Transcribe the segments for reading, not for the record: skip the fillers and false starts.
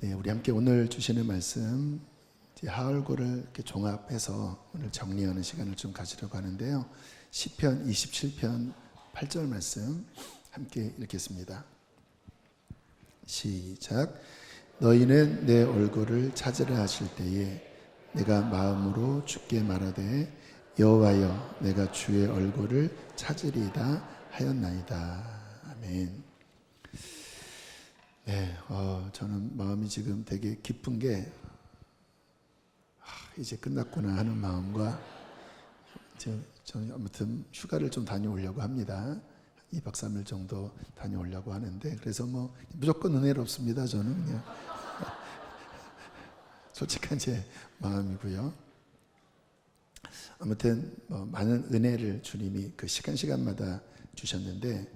네, 우리 함께 오늘 주시는 말씀 하울고를 이렇게 종합해서 오늘 정리하는 시간을 좀 가지려고 하는데요. 시편 27편 8절 말씀 함께 읽겠습니다. 시작. 너희는 내 얼굴을 찾으려 하실 때에 내가 마음으로 주께 말하되 여호와여 내가 주의 얼굴을 찾으리이다 하였나이다. 아멘. 네, 저는 마음이 지금 되게 기쁜 게 이제 끝났구나 하는 마음과 저는 아무튼 휴가를 좀 다녀오려고 합니다. 2박 3일 정도 다녀오려고 하는데 그래서 뭐 무조건 은혜롭습니다. 저는 그냥 솔직한 제 마음이고요. 아무튼 많은 은혜를 주님이 그 시간마다 주셨는데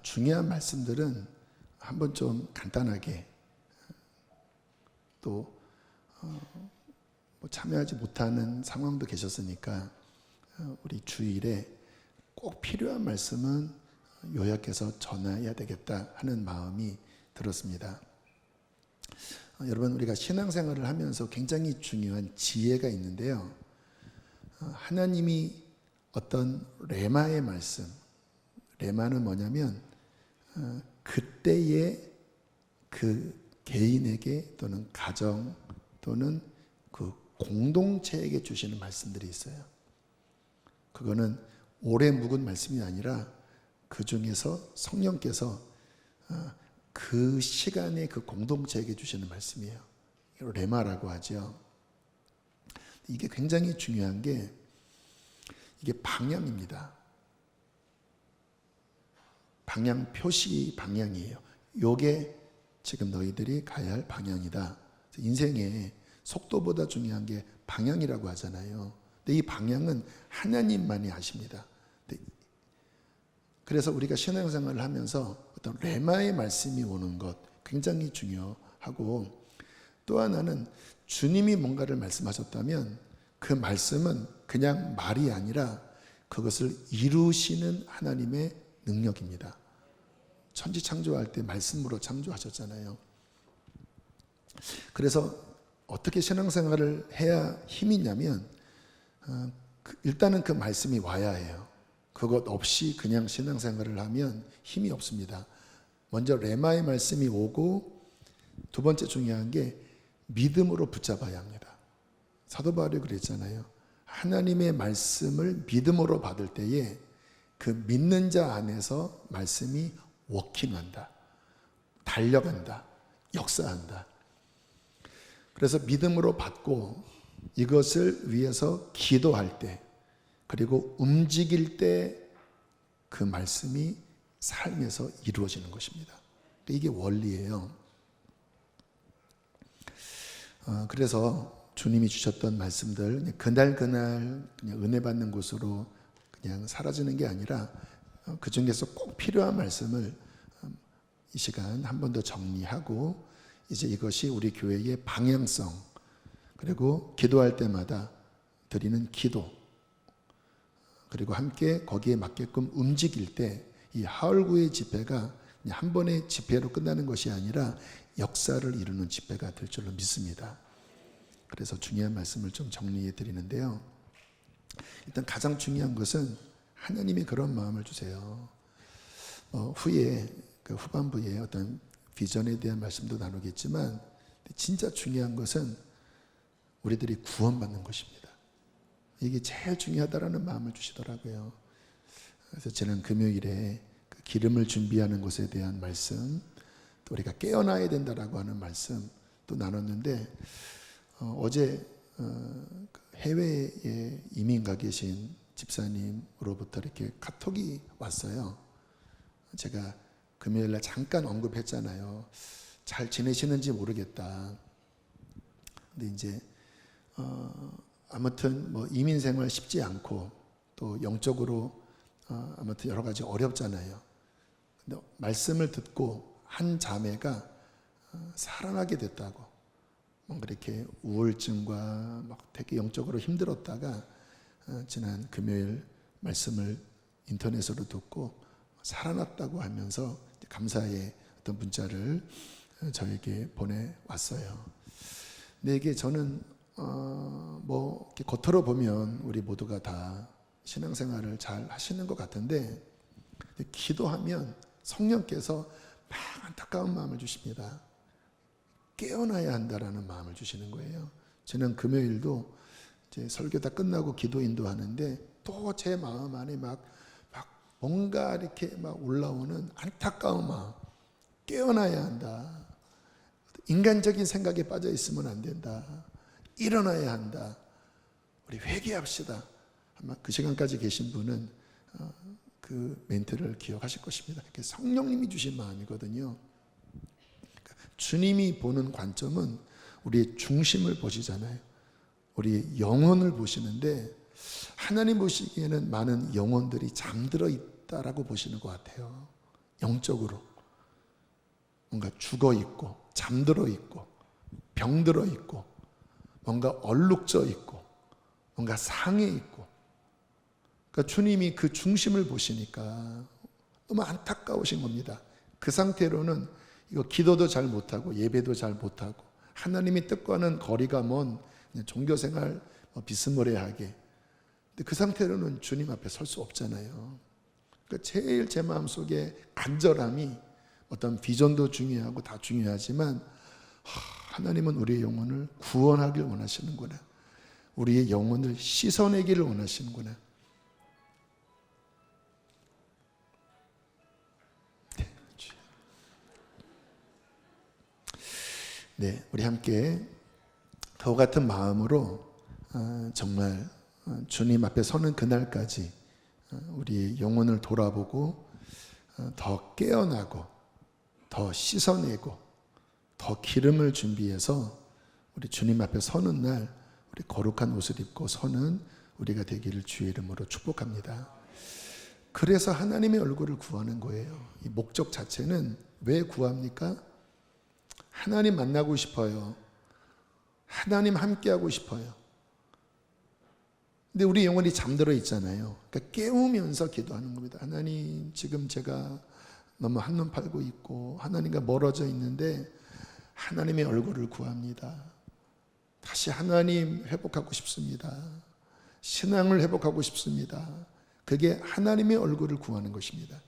중요한 말씀들은 한번 좀 간단하게 또 참여하지 못하는 상황도 계셨으니까 우리 주일에 꼭 필요한 말씀은 요약해서 전해야 되겠다 하는 마음이 들었습니다. 여러분, 우리가 신앙생활을 하면서 굉장히 중요한 지혜가 있는데요. 하나님이 어떤 레마의 말씀, 레마는 뭐냐면 그때의 그 개인에게 또는 가정 또는 그 공동체에게 주시는 말씀들이 있어요. 그거는 오래 묵은 말씀이 아니라 그 중에서 성령께서 그 시간에 그 공동체에게 주시는 말씀이에요. 레마라고 하죠. 이게 굉장히 중요한 게 이게 방향입니다. 방향 표시 방향이에요. 요게 지금 너희들이 가야 할 방향이다. 인생에 속도보다 중요한 게 방향이라고 하잖아요. 근데 이 방향은 하나님만이 아십니다. 그래서 우리가 신앙생활을 하면서 어떤 레마의 말씀이 오는 것 굉장히 중요하고, 또 하나는 주님이 뭔가를 말씀하셨다면 그 말씀은 그냥 말이 아니라 그것을 이루시는 하나님의 능력입니다. 천지 창조할 때 말씀으로 창조하셨잖아요. 그래서 어떻게 신앙생활을 해야 힘이 있냐면 일단은 그 말씀이 와야 해요. 그것 없이 그냥 신앙생활을 하면 힘이 없습니다. 먼저 레마의 말씀이 오고, 두 번째 중요한 게 믿음으로 붙잡아야 합니다. 사도 바울이 그랬잖아요. 하나님의 말씀을 믿음으로 받을 때에 그 믿는 자 안에서 말씀이 워킹한다, 달려간다, 역사한다. 그래서 믿음으로 받고 이것을 위해서 기도할 때, 그리고 움직일 때 그 말씀이 삶에서 이루어지는 것입니다. 이게 원리예요. 그래서 주님이 주셨던 말씀들 그날 그냥 은혜 받는 곳으로 그냥 사라지는 게 아니라 그 중에서 꼭 필요한 말씀을 이 시간 한 번 더 정리하고, 이제 이것이 우리 교회의 방향성, 그리고 기도할 때마다 드리는 기도, 그리고 함께 거기에 맞게끔 움직일 때 이 하울구의 집회가 그냥 한 번의 집회로 끝나는 것이 아니라 역사를 이루는 집회가 될 줄로 믿습니다. 그래서 중요한 말씀을 좀 정리해 드리는데요. 일단 가장 중요한 것은 하나님이 그런 마음을 주세요. 후에 그 후반부에 어떤 비전에 대한 말씀도 나누겠지만 진짜 중요한 것은 우리들이 구원받는 것입니다. 이게 제일 중요하다라는 마음을 주시더라고요. 그래서 지난 금요일에 그 기름을 준비하는 것에 대한 말씀, 또 우리가 깨어나야 된다라고 하는 말씀 또 나눴는데, 어제 해외에 이민 가 계신 집사님으로부터 이렇게 카톡이 왔어요. 제가 금요일날 잠깐 언급했잖아요. 잘 지내시는지 모르겠다. 근데 이제 아무튼 뭐 이민 생활 쉽지 않고 또 영적으로 아무튼 여러 가지 어렵잖아요. 근데 말씀을 듣고 한 자매가 살아나게 됐다고, 뭔가 이렇게 우울증과 막 되게 영적으로 힘들었다가 지난 금요일 말씀을 인터넷으로 듣고 살아났다고 하면서 감사의 어떤 문자를 저에게 보내왔어요. 근데 이게 저는 뭐 이렇게 겉으로 보면 우리 모두가 다 신앙생활을 잘 하시는 것 같은데 기도하면 성령께서 막 안타까운 마음을 주십니다. 깨어나야 한다라는 마음을 주시는 거예요. 저는 금요일도 이제 설교 다 끝나고 기도 인도하는데 또 제 마음 안에 막 뭔가 이렇게 막 올라오는 안타까운 마음, 깨어나야 한다. 인간적인 생각에 빠져 있으면 안 된다. 일어나야 한다. 우리 회개합시다. 아마 그 시간까지 계신 분은 그 멘트를 기억하실 것입니다. 성령님이 주신 마음이거든요. 주님이 보는 관점은 우리의 중심을 보시잖아요. 우리의 영혼을 보시는데 하나님 보시기에는 많은 영혼들이 잠들어 있다라고 보시는 것 같아요. 영적으로 뭔가 죽어 있고 잠들어 있고 병들어 있고 뭔가 얼룩져 있고 뭔가 상해 있고, 그러니까 주님이 그 중심을 보시니까 너무 안타까우신 겁니다. 그 상태로는 이거 기도도 잘 못하고 예배도 잘 못하고 하나님의 뜻과는 거리가 먼 종교생활 비스무리하게, 근데 그 상태로는 주님 앞에 설 수 없잖아요. 그러니까 제일 제 마음속에 간절함이, 어떤 비전도 중요하고 다 중요하지만 하나님은 우리의 영혼을 구원하길 원하시는구나, 우리의 영혼을 씻어내기를 원하시는구나. 네, 우리 함께 더 같은 마음으로 정말 주님 앞에 서는 그날까지 우리 영혼을 돌아보고 더 깨어나고 더 씻어내고 더 기름을 준비해서 우리 주님 앞에 서는 날 우리 거룩한 옷을 입고 서는 우리가 되기를 주의 이름으로 축복합니다. 그래서 하나님의 얼굴을 구하는 거예요. 이 목적 자체는 왜 구합니까? 하나님 만나고 싶어요. 하나님 함께하고 싶어요. 근데 우리 영혼이 잠들어 있잖아요. 그러니까 깨우면서 기도하는 겁니다. 하나님, 지금 제가 너무 한눈 팔고 있고 하나님과 멀어져 있는데 하나님의 얼굴을 구합니다. 다시 하나님 회복하고 싶습니다. 신앙을 회복하고 싶습니다. 그게 하나님의 얼굴을 구하는 것입니다.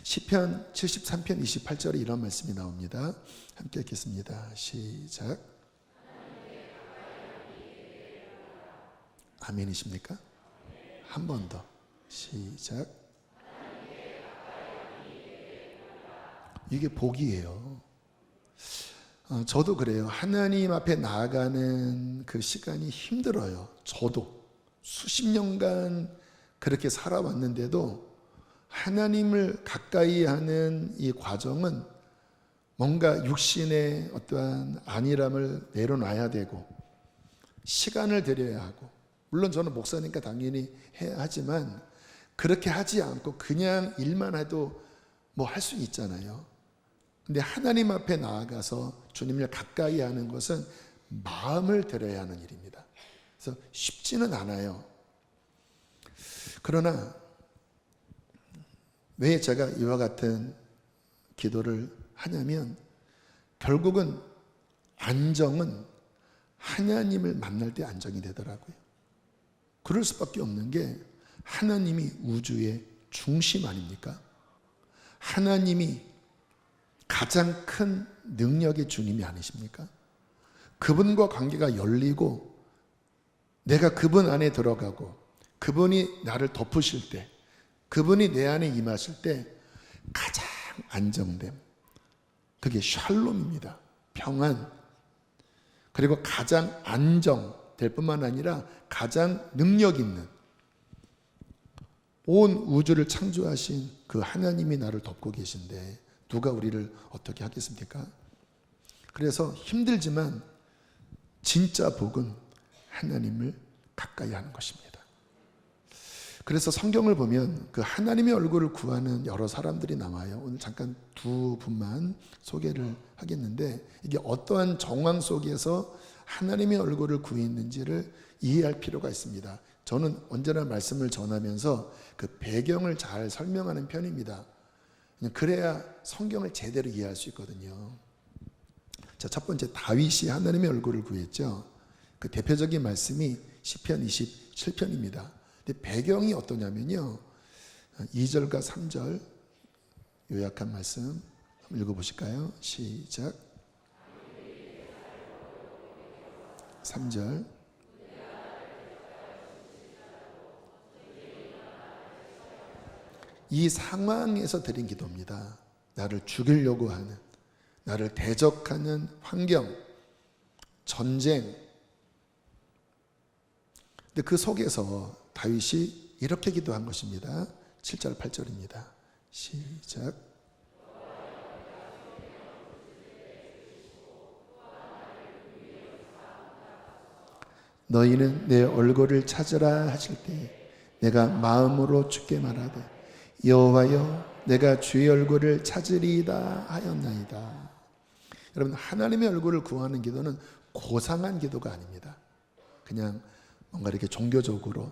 시편 73편 28절에 이런 말씀이 나옵니다. 함께 읽겠습니다. 시작. 아멘이십니까? 한 번 더. 시작. 이게 복이에요. 저도 그래요. 하나님 앞에 나아가는 그 시간이 힘들어요. 저도 수십 년간 그렇게 살아왔는데도 하나님을 가까이 하는 이 과정은 뭔가 육신의 어떠한 안일함을 내려놔야 되고 시간을 들여야 하고, 물론 저는 목사니까 당연히 해야 하지만 그렇게 하지 않고 그냥 일만 해도 뭐 할 수 있잖아요. 근데 하나님 앞에 나아가서 주님을 가까이 하는 것은 마음을 들여야 하는 일입니다. 그래서 쉽지는 않아요. 그러나 왜 제가 이와 같은 기도를 하냐면 결국은 안정은 하나님을 만날 때 안정이 되더라고요. 그럴 수밖에 없는 게 하나님이 우주의 중심 아닙니까? 하나님이 가장 큰 능력의 주님이 아니십니까? 그분과 관계가 열리고 내가 그분 안에 들어가고 그분이 나를 덮으실 때, 그분이 내 안에 임하실 때 가장 안정됨, 그게 샬롬입니다. 평안. 그리고 가장 안정될 뿐만 아니라 가장 능력 있는, 온 우주를 창조하신 그 하나님이 나를 덮고 계신데 누가 우리를 어떻게 하겠습니까? 그래서 힘들지만 진짜 복은 하나님을 가까이 하는 것입니다. 그래서 성경을 보면 그 하나님의 얼굴을 구하는 여러 사람들이 나와요. 오늘 잠깐 두 분만 소개를 하겠는데, 이게 어떠한 정황 속에서 하나님의 얼굴을 구했는지를 이해할 필요가 있습니다. 저는 언제나 말씀을 전하면서 그 배경을 잘 설명하는 편입니다. 그래야 성경을 제대로 이해할 수 있거든요. 자, 첫 번째 다윗이 하나님의 얼굴을 구했죠. 그 대표적인 말씀이 시편 27편입니다. 근데 배경이 어떠냐면요, 2절과 3절 요약한 말씀 한번 읽어보실까요? 시작. 3절. 이 상황에서 드린 기도입니다. 나를 죽이려고 하는, 나를 대적하는 환경, 전쟁. 근데 그 속에서 다윗이 이렇게 기도한 것입니다. 7절 8절입니다. 시작. 너희는 내 얼굴을 찾으라 하실 때 내가 마음으로 주께 말하되 여호와여 내가 주의 얼굴을 찾으리이다 하였나이다. 여러분, 하나님의 얼굴을 구하는 기도는 고상한 기도가 아닙니다. 그냥 뭔가 이렇게 종교적으로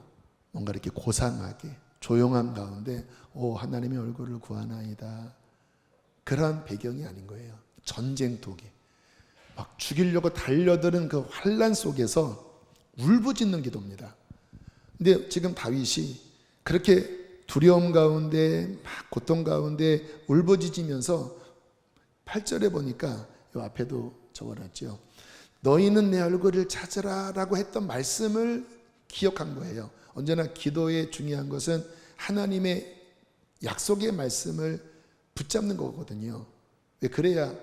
뭔가 이렇게 고상하게 조용한 가운데 하나님의 얼굴을 구하나이다, 그런 배경이 아닌 거예요. 전쟁통에 막 죽이려고 달려드는 그 환난 속에서 울부짖는 기도입니다. 근데 지금 다윗이 그렇게 두려움 가운데 막 고통 가운데 울부짖으면서 8절에 보니까 이 앞에도 적어놨죠. 너희는 내 얼굴을 찾으라 라고 했던 말씀을 기억한 거예요. 언제나 기도의 중요한 것은 하나님의 약속의 말씀을 붙잡는 거거든요. 왜? 그래야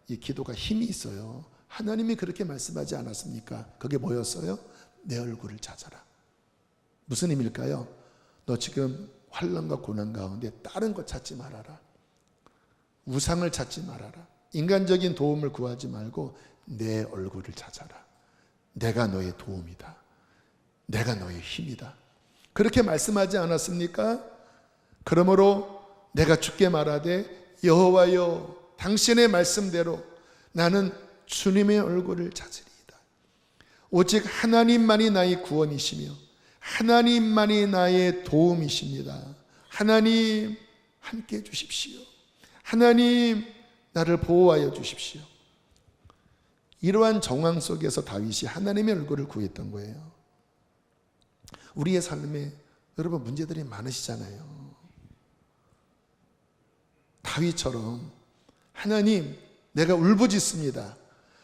이 기도가 힘이 있어요. 하나님이 그렇게 말씀하지 않았습니까? 그게 뭐였어요? 내 얼굴을 찾아라. 무슨 의미일까요? 너 지금 환난과 고난 가운데 다른 것 찾지 말아라. 우상을 찾지 말아라. 인간적인 도움을 구하지 말고 내 얼굴을 찾아라. 내가 너의 도움이다. 내가 너의 힘이다. 그렇게 말씀하지 않았습니까? 그러므로 내가 주께 말하되 여호와여 당신의 말씀대로 나는 주님의 얼굴을 찾으리이다. 오직 하나님만이 나의 구원이시며 하나님만이 나의 도움이십니다. 하나님 함께 해주십시오. 하나님 나를 보호하여 주십시오. 이러한 정황 속에서 다윗이 하나님의 얼굴을 구했던 거예요. 우리의 삶에 여러분 문제들이 많으시잖아요. 다윗처럼 하나님 내가 울부짖습니다.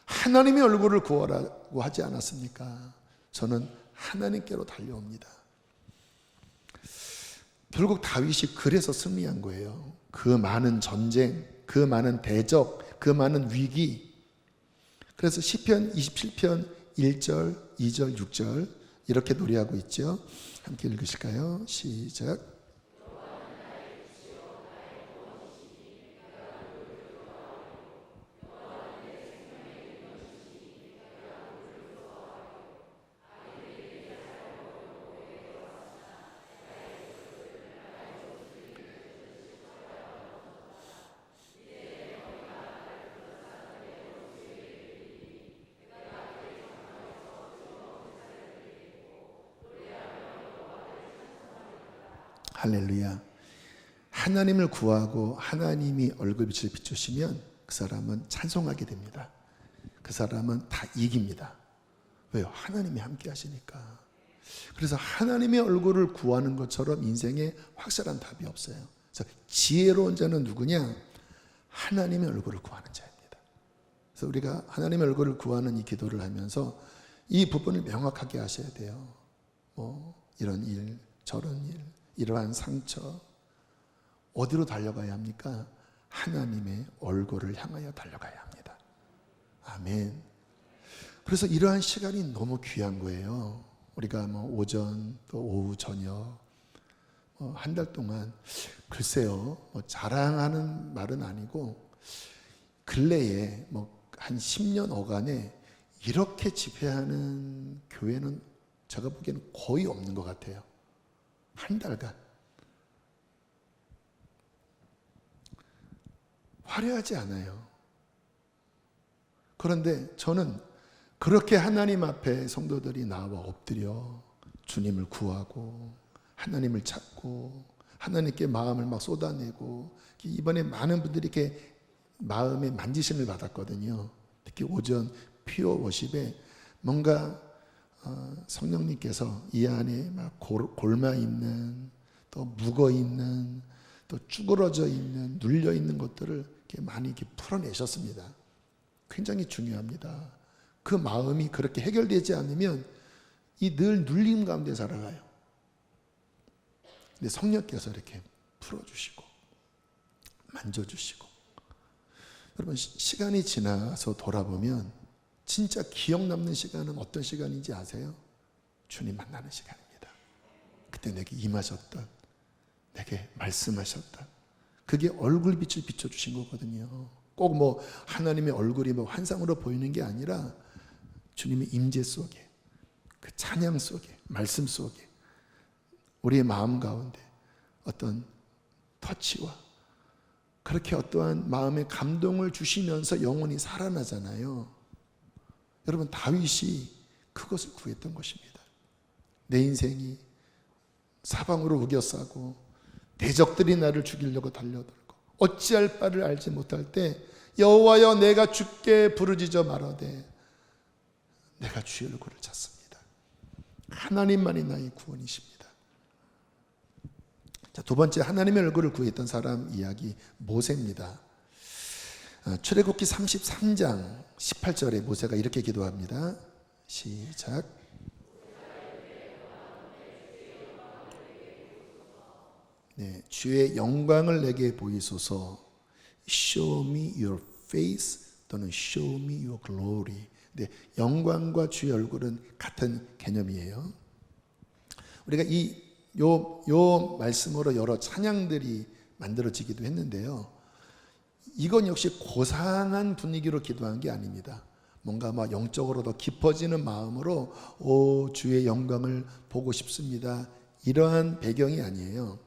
하나님의 얼굴을 구하라고 하지 않았습니까? 저는 하나님께로 달려옵니다. 결국 다윗이 그래서 승리한 거예요. 그 많은 전쟁, 그 많은 대적, 그 많은 위기. 그래서 시편 27편 1절, 2절, 6절 이렇게 노래하고 있죠. 함께 읽으실까요? 시작. 할렐루야. 하나님을 구하고 하나님이 얼굴빛을 비추시면 그 사람은 찬송하게 됩니다. 그 사람은 다 이깁니다. 왜요? 하나님이 함께 하시니까. 그래서 하나님의 얼굴을 구하는 것처럼 인생에 확실한 답이 없어요. 그래서 지혜로운 자는 누구냐? 하나님의 얼굴을 구하는 자입니다. 그래서 우리가 하나님의 얼굴을 구하는 이 기도를 하면서 이 부분을 명확하게 하셔야 돼요. 이런 일, 저런 일, 이러한 상처, 어디로 달려가야 합니까? 하나님의 얼굴을 향하여 달려가야 합니다. 아멘. 그래서 이러한 시간이 너무 귀한 거예요. 우리가 오전 또 오후 저녁 한 달 동안 글쎄요, 자랑하는 말은 아니고 근래에 한 10년 어간에 이렇게 집회하는 교회는 제가 보기에는 거의 없는 것 같아요. 한 달간 화려하지 않아요. 그런데 저는 그렇게 하나님 앞에 성도들이 나와 엎드려 주님을 구하고 하나님을 찾고 하나님께 마음을 막 쏟아내고, 이번에 많은 분들이 이렇게 마음에 만지심을 받았거든요. 특히 오전 퓨어 워십에 뭔가 성령님께서 이 안에 막 골마 있는, 또 묵어 있는, 또 쭈그러져 있는, 눌려 있는 것들을 이렇게 많이 이렇게 풀어내셨습니다. 굉장히 중요합니다. 그 마음이 그렇게 해결되지 않으면 이 늘 눌림 가운데 살아가요. 근데 성령께서 이렇게 풀어주시고 만져주시고, 여러분 시간이 지나서 돌아보면 진짜 기억 남는 시간은 어떤 시간인지 아세요? 주님 만나는 시간입니다. 그때 내게 임하셨던, 내게 말씀하셨던, 그게 얼굴빛을 비춰주신 거거든요. 꼭 뭐 하나님의 얼굴이 뭐 환상으로 보이는 게 아니라 주님의 임재 속에, 그 찬양 속에, 말씀 속에 우리의 마음 가운데 어떤 터치와 그렇게 어떠한 마음의 감동을 주시면서 영혼이 살아나잖아요. 여러분 다윗이 그것을 구했던 것입니다. 내 인생이 사방으로 우겨싸고 대적들이 나를 죽이려고 달려들고 어찌할 바를 알지 못할 때 여호와여 내가 주께 부르짖어 말하되 내가 주의 얼굴을 찾습니다. 하나님만이 나의 구원이십니다. 자, 두 번째 하나님의 얼굴을 구했던 사람 이야기 모세입니다. 출애굽기 33장 18절에 모세가 이렇게 기도합니다. 시작. 네, 주의 영광을 내게 보이소서. Show me your face 또는 Show me your glory. 네, 영광과 주의 얼굴은 같은 개념이에요. 우리가 요 말씀으로 여러 찬양들이 만들어지기도 했는데요. 이건 역시 고상한 분위기로 기도한 게 아닙니다. 뭔가 막 영적으로 더 깊어지는 마음으로 오 주의 영광을 보고 싶습니다. 이러한 배경이 아니에요.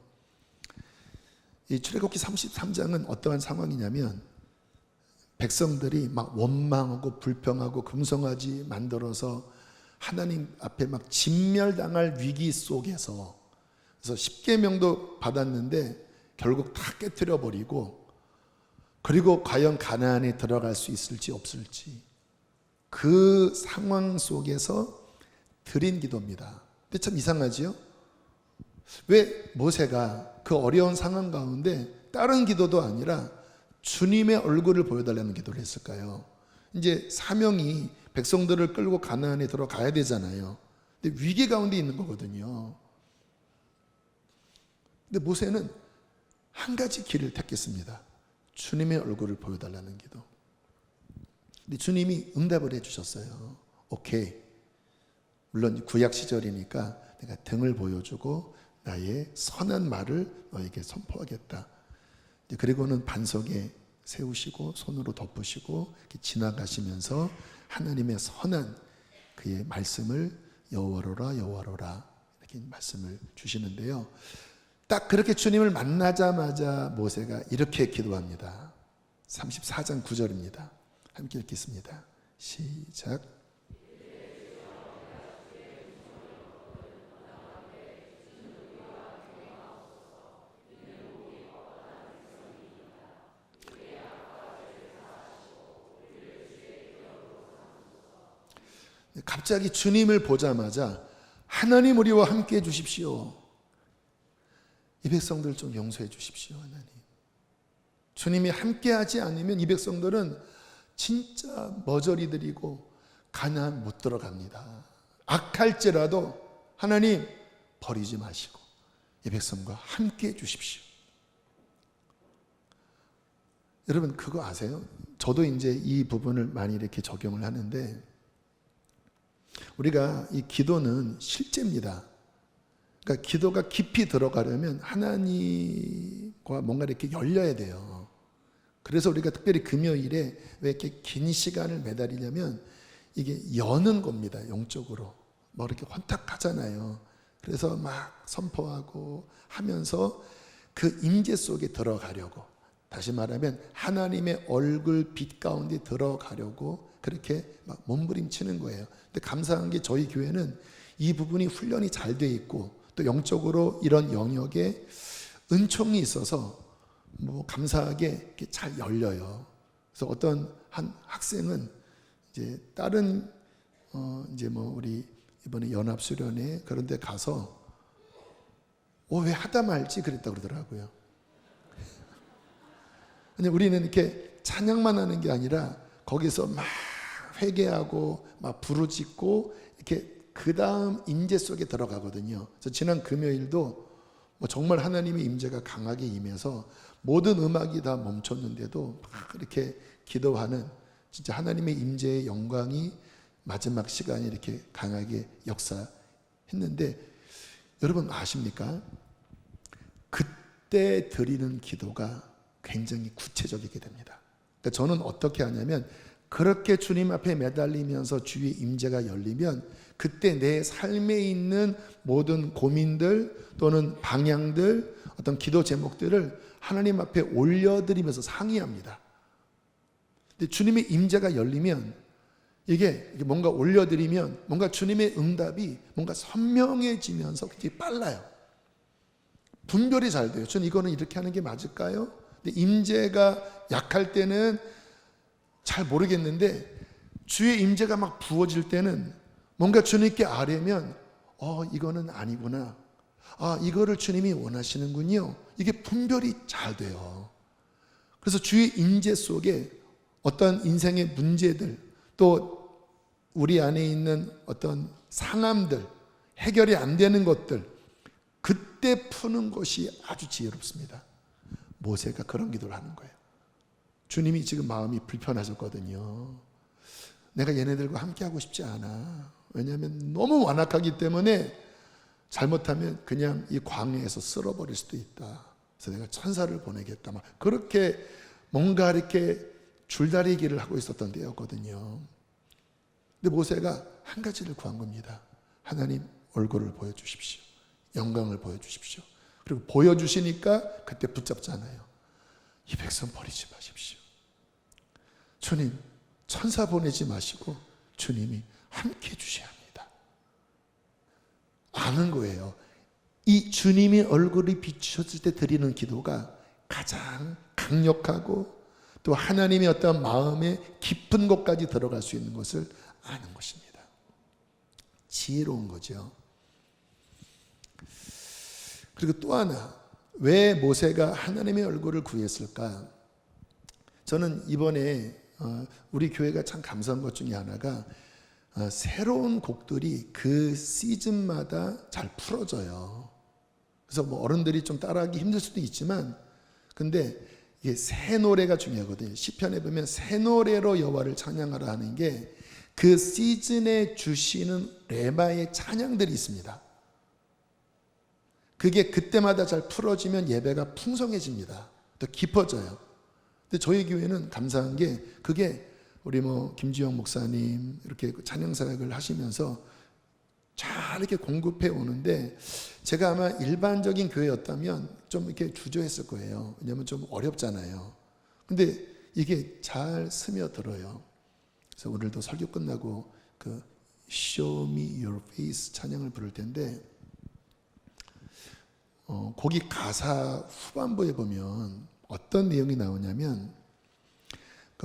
이 출애굽기 33장은 어떠한 상황이냐면 백성들이 막 원망하고 불평하고 금송아지 만들어서 하나님 앞에 막 진멸당할 위기 속에서, 그래서 10계명도 받았는데 결국 다 깨트려 버리고, 그리고 과연 가나안에 들어갈 수 있을지 없을지 그 상황 속에서 드린 기도입니다. 근데 참 이상하지요? 왜 모세가 그 어려운 상황 가운데 다른 기도도 아니라 주님의 얼굴을 보여달라는 기도를 했을까요? 이제 사명이 백성들을 끌고 가나안에 들어가야 되잖아요. 근데 위기 가운데 있는 거거든요. 근데 모세는 한 가지 길을 택했습니다. 주님의 얼굴을 보여달라는 기도. 근데 주님이 응답을 해주셨어요. 오케이. 물론 구약 시절이니까 내가 등을 보여주고 나의 선한 말을 너에게 선포하겠다. 그리고는 반석에 세우시고 손으로 덮으시고 이렇게 지나가시면서 하나님의 선한 그의 말씀을 여호와로라 여호와로라 이렇게 말씀을 주시는데요. 딱 그렇게 주님을 만나자마자 모세가 이렇게 기도합니다. 34장 9절입니다. 함께 읽겠습니다. 시작. 갑자기 주님을 보자마자 하나님 우리와 함께 해 주십시오. 이 백성들 좀 용서해 주십시오. 하나님. 주님이 함께 하지 않으면 이 백성들은 진짜 머저리들이고 가나안 못 들어갑니다. 악할지라도 하나님 버리지 마시고 이 백성과 함께 해 주십시오. 여러분 그거 아세요? 저도 이제 이 부분을 많이 이렇게 적용을 하는데, 우리가 이 기도는 실제입니다. 그러니까 기도가 깊이 들어가려면 하나님과 뭔가 이렇게 열려야 돼요. 그래서 우리가 특별히 금요일에 왜 이렇게 긴 시간을 매달리냐면 이게 여는 겁니다. 영적으로. 뭐 이렇게 혼탁하잖아요. 그래서 막 선포하고 하면서 그 임재 속에 들어가려고, 다시 말하면 하나님의 얼굴 빛 가운데 들어가려고 그렇게 막 몸부림치는 거예요. 근데 감사한 게 저희 교회는 이 부분이 훈련이 잘 돼 있고 또 영적으로 이런 영역에 은총이 있어서 뭐 감사하게 이렇게 잘 열려요. 그래서 어떤 한 학생은 이제 다른 이제 뭐 우리 이번에 연합수련회 그런 데 가서 왜 하다 말지 그랬다 그러더라고요. 근데 우리는 이렇게 찬양만 하는 게 아니라 거기서 막 회개하고 막 부르짖고 이렇게 그 다음 임재 속에 들어가거든요. 그래서 지난 금요일도 뭐 정말 하나님의 임재가 강하게 임해서 모든 음악이 다 멈췄는데도 막 이렇게 기도하는 진짜 하나님의 임재의 영광이 마지막 시간에 이렇게 강하게 역사했는데, 여러분 아십니까? 그때 드리는 기도가 굉장히 구체적이게 됩니다. 그러니까 저는 어떻게 하냐면, 그렇게 주님 앞에 매달리면서 주의 임재가 열리면 그때 내 삶에 있는 모든 고민들 또는 방향들, 어떤 기도 제목들을 하나님 앞에 올려드리면서 상의합니다. 근데 주님의 임재가 열리면 이게 뭔가 올려드리면 뭔가 주님의 응답이 뭔가 선명해지면서 굉장히 빨라요. 분별이 잘 돼요. 저는 이거는 이렇게 하는 게 맞을까요? 근데 임재가 약할 때는 잘 모르겠는데, 주의 임재가 막 부어질 때는 뭔가 주님께 아뢰면 이거는 아니구나, 이거를 주님이 원하시는군요, 이게 분별이 잘 돼요. 그래서 주의 임재 속에 어떤 인생의 문제들, 또 우리 안에 있는 어떤 상함들, 해결이 안 되는 것들, 그때 푸는 것이 아주 지혜롭습니다. 모세가 그런 기도를 하는 거예요. 주님이 지금 마음이 불편하셨거든요. 내가 얘네들과 함께하고 싶지 않아. 왜냐하면 너무 완악하기 때문에 잘못하면 그냥 이 광야에서 쓸어버릴 수도 있다. 그래서 내가 천사를 보내겠다. 막 그렇게 뭔가 이렇게 줄다리기를 하고 있었던 때였거든요. 근데 모세가 한 가지를 구한 겁니다. 하나님, 얼굴을 보여주십시오. 영광을 보여주십시오. 그리고 보여주시니까 그때 붙잡잖아요. 이 백성 버리지 마십시오. 주님, 천사 보내지 마시고 주님이 함께 해주셔야 합니다. 아는 거예요. 이 주님의 얼굴이 비추었을 때 드리는 기도가 가장 강력하고 또 하나님의 어떤 마음의 깊은 곳까지 들어갈 수 있는 것을 아는 것입니다. 지혜로운 거죠. 그리고 또 하나, 왜 모세가 하나님의 얼굴을 구했을까? 저는 이번에 우리 교회가 참 감사한 것 중에 하나가 새로운 곡들이 그 시즌마다 잘 풀어져요. 그래서 뭐 어른들이 좀 따라하기 힘들 수도 있지만, 근데 이게 새 노래가 중요하거든요. 시편에 보면 새 노래로 여호와를 찬양하라 하는 게 그 시즌에 주시는 레마의 찬양들이 있습니다. 그게 그때마다 잘 풀어지면 예배가 풍성해집니다. 더 깊어져요. 근데 저희 교회는 감사한 게, 그게 우리 뭐 김지영 목사님 이렇게 찬양 사역을 하시면서 잘 이렇게 공급해 오는데, 제가 아마 일반적인 교회였다면 좀 이렇게 주저했을 거예요. 왜냐하면 좀 어렵잖아요. 근데 이게 잘 스며들어요. 그래서 오늘도 설교 끝나고 그 Show Me Your Face 찬양을 부를 텐데, 거기 가사 후반부에 보면 어떤 내용이 나오냐면,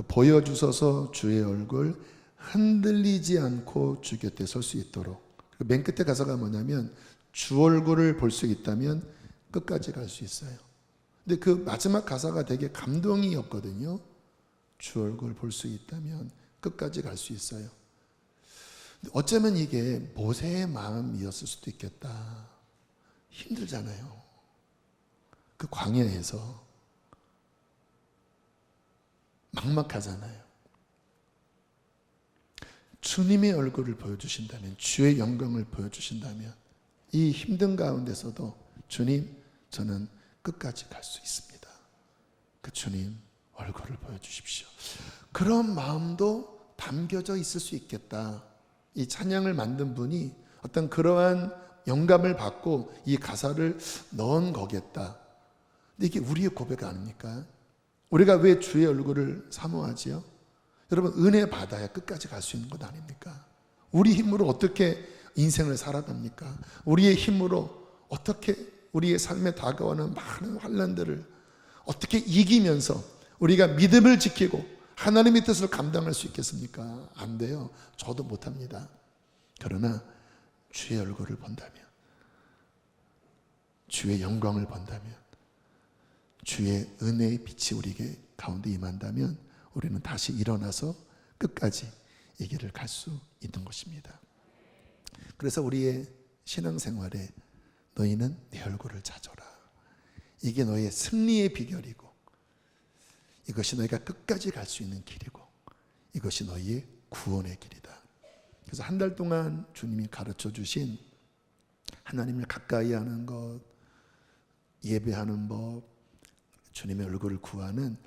보여주소서 주의 얼굴 흔들리지 않고 주 곁에 설 수 있도록. 맨 끝에 가사가 뭐냐면, 주 얼굴을 볼 수 있다면 끝까지 갈 수 있어요. 근데 그 마지막 가사가 되게 감동이었거든요. 주 얼굴 볼 수 있다면 끝까지 갈 수 있어요. 어쩌면 이게 모세의 마음이었을 수도 있겠다. 힘들잖아요. 그 광야에서 막막하잖아요. 주님의 얼굴을 보여주신다면, 주의 영광을 보여주신다면, 이 힘든 가운데서도 주님, 저는 끝까지 갈 수 있습니다. 그 주님 얼굴을 보여주십시오. 그런 마음도 담겨져 있을 수 있겠다. 이 찬양을 만든 분이 어떤 그러한 영감을 받고 이 가사를 넣은 거겠다. 근데 이게 우리의 고백 아닙니까? 우리가 왜 주의 얼굴을 사모하지요? 여러분, 은혜 받아야 끝까지 갈 수 있는 것 아닙니까? 우리 힘으로 어떻게 인생을 살아갑니까? 우리의 힘으로 어떻게 우리의 삶에 다가오는 많은 환난들을 어떻게 이기면서 우리가 믿음을 지키고 하나님의 뜻을 감당할 수 있겠습니까? 안 돼요. 저도 못합니다. 그러나 주의 얼굴을 본다면, 주의 영광을 본다면, 주의 은혜의 빛이 우리에게 가운데 임한다면 우리는 다시 일어나서 끝까지 이 길을 갈 수 있는 것입니다. 그래서 우리의 신앙생활에 너희는 내 얼굴을 찾아라. 이게 너의 승리의 비결이고, 이것이 너희가 끝까지 갈 수 있는 길이고, 이것이 너희의 구원의 길이다. 그래서 한 달 동안 주님이 가르쳐 주신 하나님을 가까이 하는 것, 예배하는 법, 주님의 얼굴을 구하는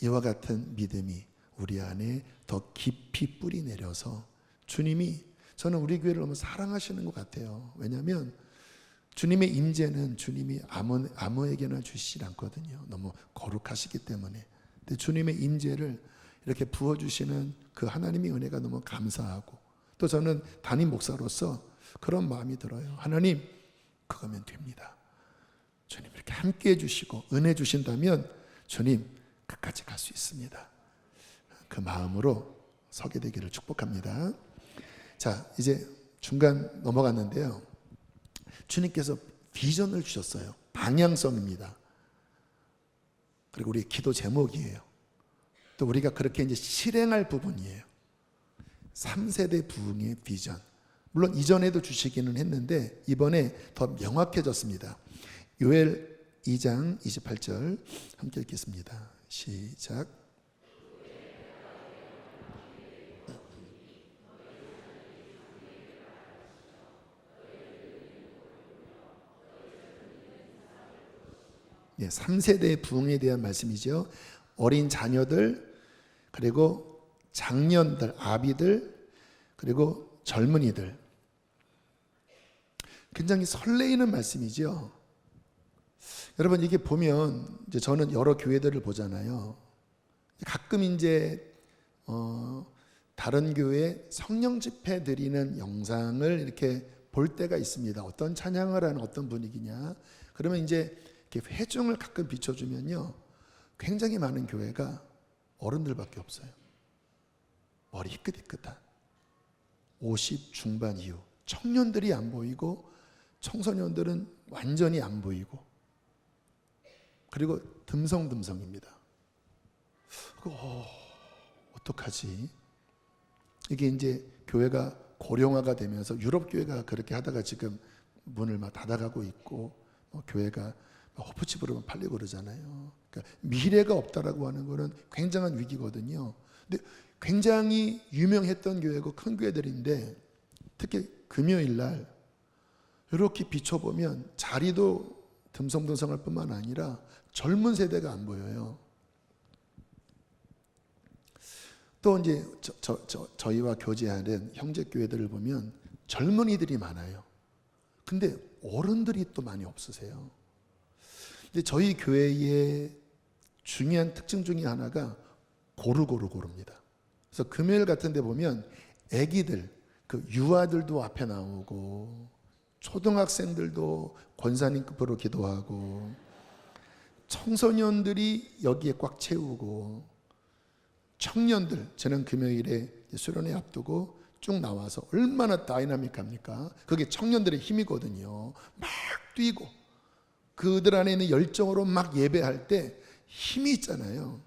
이와 같은 믿음이 우리 안에 더 깊이 뿌리 내려서 주님이, 저는 우리 교회를 너무 사랑하시는 것 같아요. 왜냐하면 주님의 임재는 주님이 아무에게나 주시지 않거든요. 너무 거룩하시기 때문에. 근데 주님의 임재를 이렇게 부어주시는 그 하나님의 은혜가 너무 감사하고, 또 저는 담임 목사로서 그런 마음이 들어요. 하나님, 그거면 됩니다. 주님 이렇게 함께 해주시고 은혜 주신다면 주님 끝까지 갈 수 있습니다. 그 마음으로 서게 되기를 축복합니다. 자, 이제 중간 넘어갔는데요. 주님께서 비전을 주셨어요. 방향성입니다. 그리고 우리 기도 제목이에요. 또 우리가 그렇게 이제 실행할 부분이에요. 3세대 부흥의 비전. 물론 이전에도 주시기는 했는데 이번에 더 명확해졌습니다. 요엘 2장 28절 함께 읽겠습니다. 시작. 네, 3세대의 부흥에 대한 말씀이죠. 어린 자녀들, 그리고 장년들, 아비들, 그리고 젊은이들. 굉장히 설레이는 말씀이죠. 여러분, 이게 보면 이제 저는 여러 교회들을 보잖아요. 가끔 이제 다른 교회 성령 집회 드리는 영상을 이렇게 볼 때가 있습니다. 어떤 찬양을 하는 어떤 분위기냐. 그러면 이제 이렇게 회중을 가끔 비춰주면요, 굉장히 많은 교회가 어른들밖에 없어요. 머리 희끗희끗한 50 중반 이후 청년들이 안 보이고 청소년들은 완전히 안 보이고, 그리고 듬성듬성입니다. 어떡하지? 이게 이제 교회가 고령화가 되면서 유럽 교회가 그렇게 하다가 지금 문을 막 닫아가고 있고, 교회가 호프집으로 팔리고 그러잖아요. 그러니까 미래가 없다라고 하는 거는 굉장한 위기거든요. 근데 굉장히 유명했던 교회고 큰 교회들인데, 특히 금요일 날 이렇게 비춰보면 자리도 듬성듬성할 뿐만 아니라 젊은 세대가 안 보여요. 또 이제 저희와 교제하는 형제 교회들을 보면 젊은이들이 많아요. 근데 어른들이 또 많이 없으세요. 근데 저희 교회의 중요한 특징 중에 하나가 고루고루고루입니다. 그래서 금요일 같은 데 보면 아기들, 그 유아들도 앞에 나오고, 초등학생들도 권사님급으로 기도하고, 청소년들이 여기에 꽉 채우고, 청년들, 저는 금요일에 수련회 앞두고 쭉 나와서 얼마나 다이나믹합니까? 그게 청년들의 힘이거든요. 막 뛰고 그들 안에 있는 열정으로 막 예배할 때 힘이 있잖아요.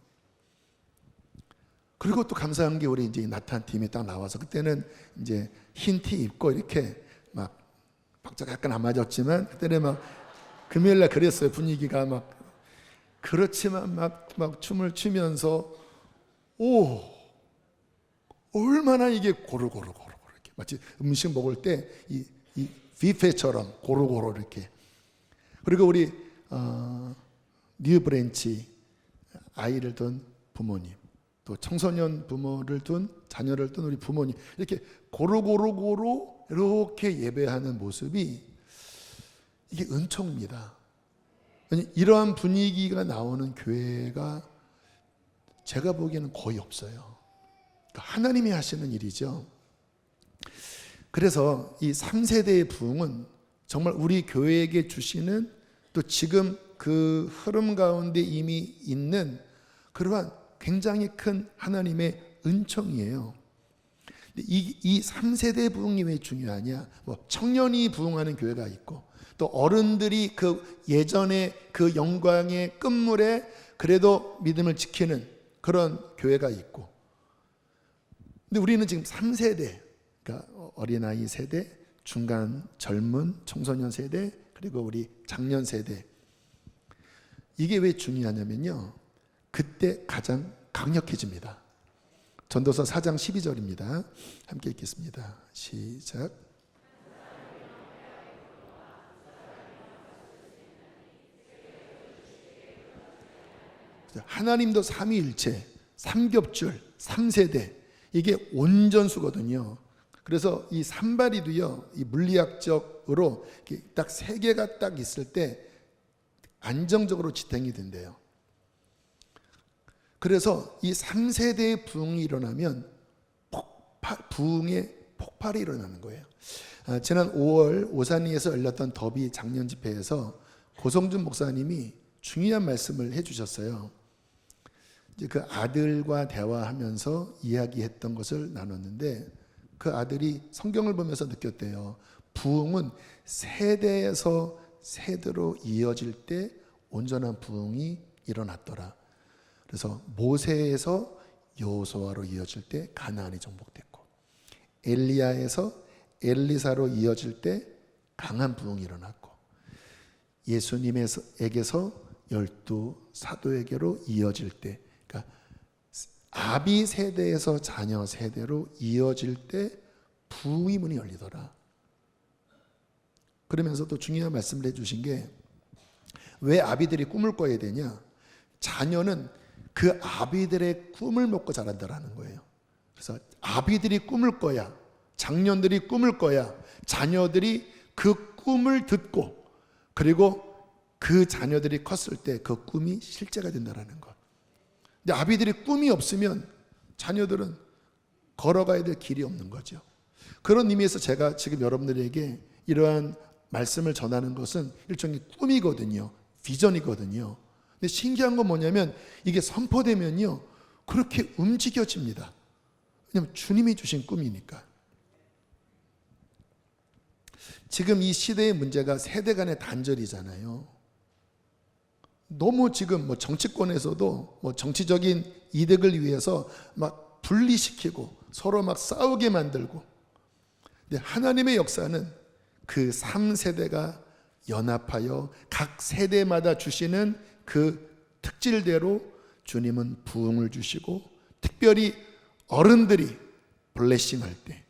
그리고 또 감사한 게 우리 이제 나탄 팀이 딱 나와서, 그때는 이제 흰 티 입고 이렇게 막 박자가 약간 안 맞았지만 그때는 막 금요일날 그랬어요. 분위기가 막. 그렇지만 막 춤을 추면서 얼마나 이게 고루고루 이렇게 마치 음식 먹을 때 이 뷔페처럼 고루고루 이렇게. 그리고 우리 뉴 브랜치 아이를 둔 부모님, 또 청소년 부모를 둔 자녀를 둔 우리 부모님, 이렇게 고루고루 이렇게 예배하는 모습이 이게 은총입니다. 이러한 분위기가 나오는 교회가 제가 보기에는 거의 없어요. 그러니까 하나님이 하시는 일이죠. 그래서 이 3세대의 부흥은 정말 우리 교회에게 주시는, 또 지금 그 흐름 가운데 이미 있는 그러한 굉장히 큰 하나님의 은총이에요. 이 3세대 부흥이 왜 중요하냐? 뭐 청년이 부흥하는 교회가 있고, 또 어른들이 그 예전의 그 영광의 끝물에 그래도 믿음을 지키는 그런 교회가 있고, 근데 우리는 지금 3세대, 그러니까 어린아이 세대, 중간 젊은 청소년 세대, 그리고 우리 장년 세대. 이게 왜 중요하냐면요, 그때 가장 강력해집니다. 전도서 4장 12절입니다. 함께 읽겠습니다. 시작. 하나님도 삼위일체, 삼겹줄, 3세대, 이게 온전수거든요. 그래서 이 산발이도요, 이 물리학적으로 딱 세 개가 딱 있을 때 안정적으로 지탱이 된대요. 그래서 이 3세대의 부흥이 일어나면 부흥의 폭발이 일어나는 거예요. 지난 5월 오산리에서 열렸던 더비 작년 집회에서 고성준 목사님이 중요한 말씀을 해주셨어요. 이제 그 아들과 대화하면서 이야기했던 것을 나눴는데, 그 아들이 성경을 보면서 느꼈대요. 부흥은 세대에서 세대로 이어질 때 온전한 부흥이 일어났더라. 그래서 모세에서 여호수아로 이어질 때 가나안이 정복됐고, 엘리야에서 엘리사로 이어질 때 강한 부흥이 일어났고, 예수님에게서 12 사도에게로 이어질 때, 그러니까 아비 세대에서 자녀 세대로 이어질 때 부흥의 문이 열리더라. 그러면서 또 중요한 말씀을 해주신 게, 왜 아비들이 꿈을 꿔야 되냐? 자녀는 그 아비들의 꿈을 먹고 자란다라는 거예요. 그래서 아비들이 꿈을 꿔야, 장년들이 꿈을 꿔야 자녀들이 그 꿈을 듣고, 그리고 그 자녀들이 컸을 때 그 꿈이 실제가 된다는 것. 근데 아비들이 꿈이 없으면 자녀들은 걸어가야 될 길이 없는 거죠. 그런 의미에서 제가 지금 여러분들에게 이러한 말씀을 전하는 것은 일종의 꿈이거든요. 비전이거든요. 근데 신기한 건 뭐냐면, 이게 선포되면요, 그렇게 움직여집니다. 왜냐하면 주님이 주신 꿈이니까. 지금 이 시대의 문제가 세대 간의 단절이잖아요. 너무 지금 뭐 정치권에서도 뭐 정치적인 이득을 위해서 막 분리시키고 서로 막 싸우게 만들고, 근데 하나님의 역사는 그 3세대가 연합하여 각 세대마다 주시는 그 특질대로 주님은 부흥을 주시고, 특별히 어른들이 블레싱할 때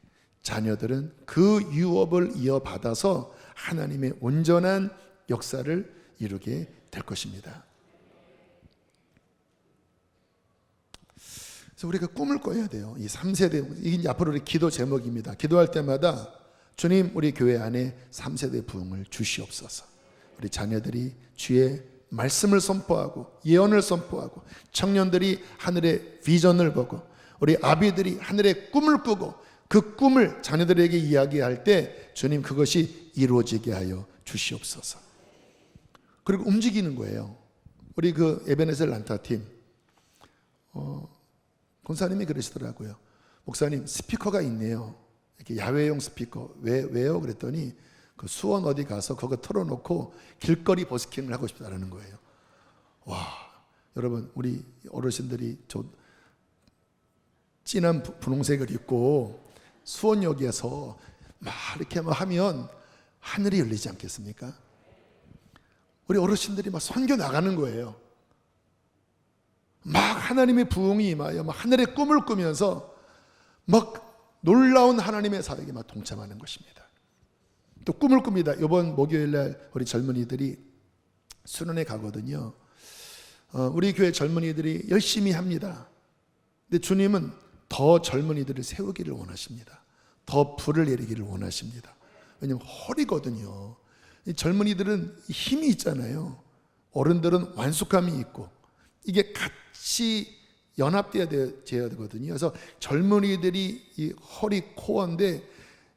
자녀들은 그 유업을 이어받아서 하나님의 온전한 역사를 이루게 될 것입니다. 그래서 우리가 꿈을 꿔야 돼요. 이 3세대, 이게 앞으로 우리 기도 제목입니다. 기도할 때마다 주님, 우리 교회 안에 3세대 부흥을 주시옵소서. 우리 자녀들이 주의 말씀을 선포하고 예언을 선포하고, 청년들이 하늘의 비전을 보고, 우리 아비들이 하늘의 꿈을 꾸고 그 꿈을 자녀들에게 이야기할 때 주님, 그것이 이루어지게 하여 주시옵소서. 그리고 움직이는 거예요. 우리 그 에베네셀 란타팀 권사님이 그러시더라고요. 목사님, 스피커가 있네요. 이렇게 야외용 스피커. 왜요? 그랬더니 그 수원 어디 가서 그거 틀어놓고 길거리 버스킹을 하고 싶다라는 거예요. 와, 여러분, 우리 어르신들이 저 진한 분홍색을 입고 수원역에서 막 이렇게 막 하면 하늘이 열리지 않겠습니까? 우리 어르신들이 막 선교 나가는 거예요. 막 하나님의 부흥이 임하여 막 하늘의 꿈을 꾸면서 막 놀라운 하나님의 사역에 막 동참하는 것입니다. 또 꿈을 꿉니다. 이번 목요일날 우리 젊은이들이 수련회 가거든요. 우리 교회 젊은이들이 열심히 합니다. 근데 주님은 더 젊은이들을 세우기를 원하십니다. 더 불을 내리기를 원하십니다. 왜냐하면 허리거든요. 이 젊은이들은 힘이 있잖아요. 어른들은 완숙함이 있고, 이게 같이 연합되어야 되거든요. 그래서 젊은이들이 이 허리 코어인데,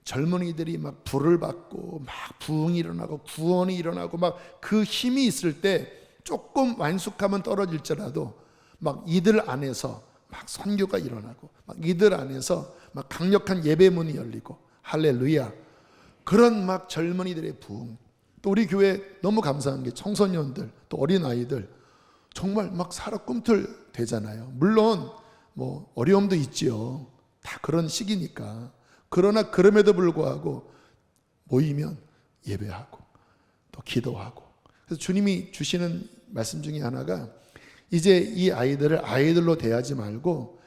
젊은이들이 막 불을 받고 막 부흥이 일어나고 구원이 일어나고 막 그 힘이 있을 때 조금 완숙함은 떨어질지라도 막 이들 안에서 막 선교가 일어나고, 막 이들 안에서 막 강력한 예배문이 열리고, 할렐루야. 그런 막 젊은이들의 부흥. 또 우리 교회 너무 감사한 게 청소년들, 또 어린아이들 정말 막 살아 꿈틀 되잖아요. 물론 뭐 어려움도 있지요. 다 그런 시기니까. 그러나 그럼에도 불구하고 모이면 예배하고 또 기도하고. 그래서 주님이 주시는 말씀 중에 하나가, 이제 이 아이들을 아이들로 대하지 말고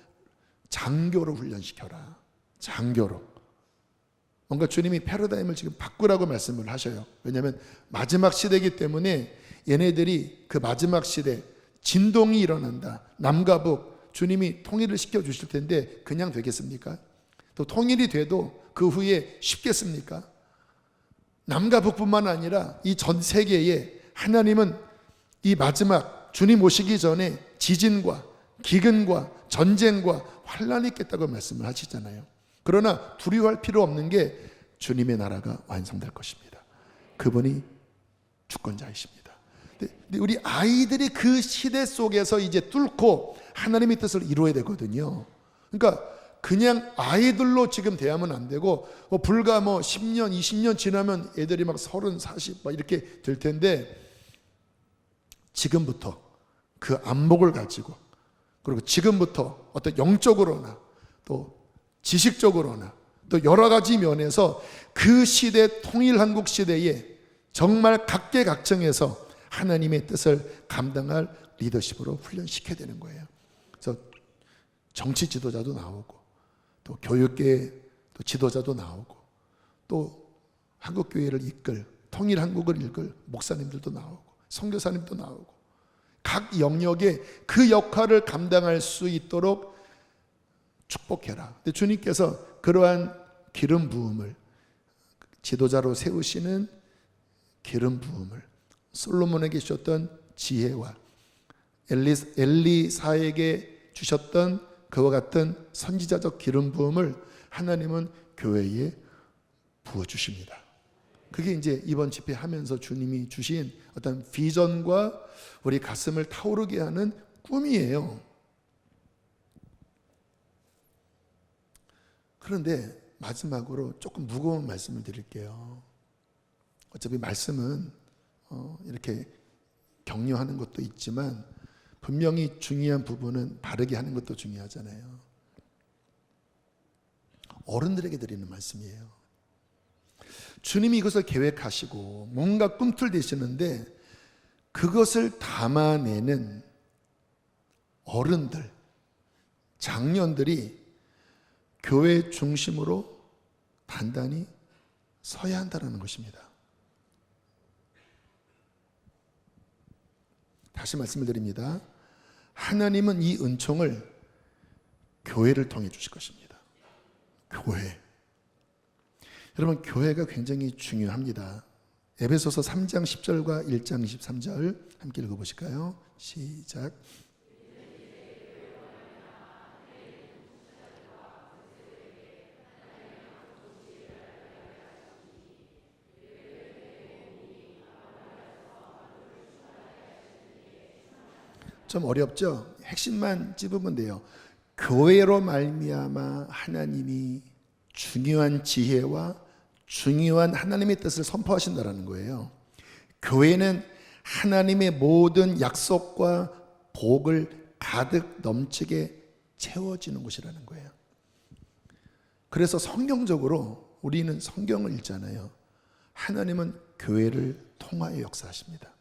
장교로 훈련시켜라. 장교로. 뭔가 주님이 패러다임을 지금 바꾸라고 말씀을 하셔요. 왜냐하면 마지막 시대이기 때문에 얘네들이 그 마지막 시대 진동이 일어난다. 남과 북 주님이 통일을 시켜주실 텐데 그냥 되겠습니까? 또 통일이 돼도 그 후에 쉽겠습니까? 남과 북뿐만 아니라 이 전 세계에 하나님은 이 마지막 주님 오시기 전에 지진과 기근과 전쟁과 환란이 있겠다고 말씀을 하시잖아요. 그러나 두려워할 필요 없는 게 주님의 나라가 완성될 것입니다. 그분이 주권자이십니다. 근데 우리 아이들이 그 시대 속에서 이제 뚫고 하나님의 뜻을 이루어야 되거든요. 그러니까 그냥 아이들로 지금 대하면 안 되고, 불과 10년, 20년 지나면 애들이 막 30, 40 막 이렇게 될 텐데, 지금부터 그 안목을 가지고, 그리고 지금부터 어떤 영적으로나 또 지식적으로나 또 여러 가지 면에서 그 시대, 통일한국 시대에 정말 각계각층에서 하나님의 뜻을 감당할 리더십으로 훈련시켜야 되는 거예요. 그래서 정치 지도자도 나오고, 또 교육계 또 지도자도 나오고, 또 한국교회를 이끌, 통일한국을 이끌 목사님들도 나오고, 선교사님도 나오고, 각 영역에 그 역할을 감당할 수 있도록 축복해라. 근데 주님께서 그러한 기름 부음을, 지도자로 세우시는 기름 부음을, 솔로몬에게 주셨던 지혜와 엘리사에게 주셨던 그와 같은 선지자적 기름 부음을 하나님은 교회에 부어주십니다. 그게 이제 이번 집회 하면서 주님이 주신 어떤 비전과 우리 가슴을 타오르게 하는 꿈이에요. 그런데 마지막으로 조금 무거운 말씀을 드릴게요. 어차피 말씀은 이렇게 격려하는 것도 있지만 분명히 중요한 부분은 바르게 하는 것도 중요하잖아요. 어른들에게 드리는 말씀이에요. 주님이 이것을 계획하시고 뭔가 꿈틀대시는데 그것을 담아내는 어른들, 장년들이 교회 중심으로 단단히 서야 한다는 것입니다. 다시 말씀을 드립니다. 하나님은 이 은총을 교회를 통해 주실 것입니다. 교회. 여러분, 교회가 굉장히 중요합니다. 에베소서 3장 10절과 1장 23절 함께 읽어보실까요? 시작. 좀 어렵죠? 핵심만 찝으면 돼요. 교회로 말미암아 하나님이 중요한 지혜와 중요한 하나님의 뜻을 선포하신다는 거예요. 교회는 하나님의 모든 약속과 복을 가득 넘치게 채워지는 곳이라는 거예요. 그래서 성경적으로 우리는 성경을 읽잖아요. 하나님은 교회를 통하여 역사하십니다.